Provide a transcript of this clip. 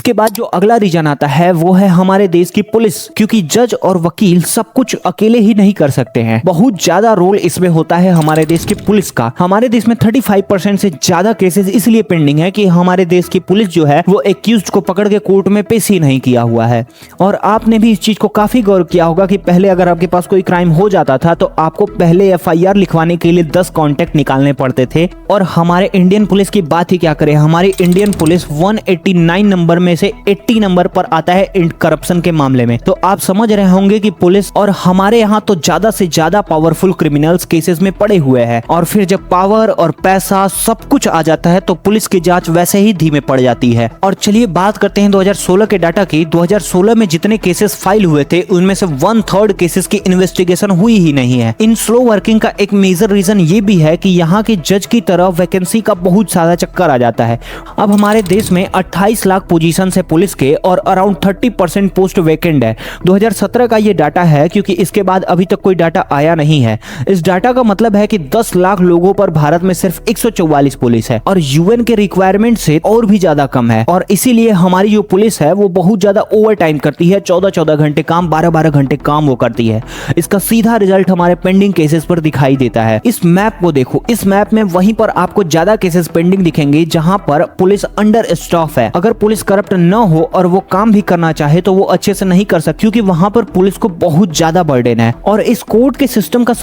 इसके बाद जो अगला रीजन आता है वो है हमारे देश की पुलिस, क्योंकि जज और वकील सब कुछ अकेले ही नहीं कर सकते हैं। बहुत ज्यादा रोल इसमें होता है हमारे देश की पुलिस का। हमारे देश में 35% से ज्यादा केसेस इसलिए पेंडिंग है कि हमारे देश की पुलिस जो है वो एक्यूज्ड को पकड़ के कोर्ट में पेश ही नहीं किया हुआ है। और आपने भी इस चीज को काफी गौर किया होगा कि पहले अगर आपके पास कोई क्राइम हो जाता था तो आपको पहले FIR लिखवाने के लिए 10 कॉन्टेक्ट निकालने पड़ते थे। और हमारे इंडियन पुलिस की बात ही क्या करें, हमारी इंडियन पुलिस 189 नंबर में से 80 नंबर पर आता है करप्शन के मामले में। तो आप समझ रहे होंगे कि पुलिस और हमारे यहाँ तो ज्यादा से ज्यादा पावरफुल क्रिमिनल्स केसेस में पड़े हुए हैं। और फिर जब पावर और पैसा सब कुछ आ जाता है तो पुलिस की जांच वैसे ही धीमे पड़ जाती है। और चलिए बात करते हैं 2016 के डाटा की। 2016 में जितने केसेस फाइल हुए थे उनमें से 1/3 केसेस की इन्वेस्टिगेशन हुई ही नहीं है। इन स्लो वर्किंग का एक मेजर रीजन ये भी है कि यहाँ के जज की तरफ वैकेंसी का बहुत ज्यादा चक्कर आ जाता है। अब हमारे देश में 28 लाख पोजीशन है पुलिस के और अराउंड 30% पोस्ट वैकेंट है। 2017 का ये डाटा है, क्योंकि इसके बाद अभी तक कोई डाटा आया नहीं है। इस डाटा का मतलब है कि 10 लाख लोगों पर भारत में सिर्फ 144 पुलिस है और UN के रिक्वायरमेंट से और भी ज्यादा कम है। और इसीलिए हमारी जो पुलिस है वो बहुत ज्यादा ओवर टाइम करती है। 14-14 घंटे काम, 12-12 घंटे काम वो करती है। इसका सीधा रिजल्ट हमारे पेंडिंग केसेस पर दिखाई देता है। इस मैप को देखो, इस मैप में वहीं पर आपको ज्यादा केसेस पेंडिंग दिखेंगे जहां पर पुलिस अंडर स्टाफ है। अगर पुलिस करप्ट न हो और वो काम भी करना चाहे तो वो अच्छे से नहीं कर सकती, क्योंकि वहां पर पुलिस को बहुत ज्यादा बर्डन है। और इस कोर्ट के सिस्टम का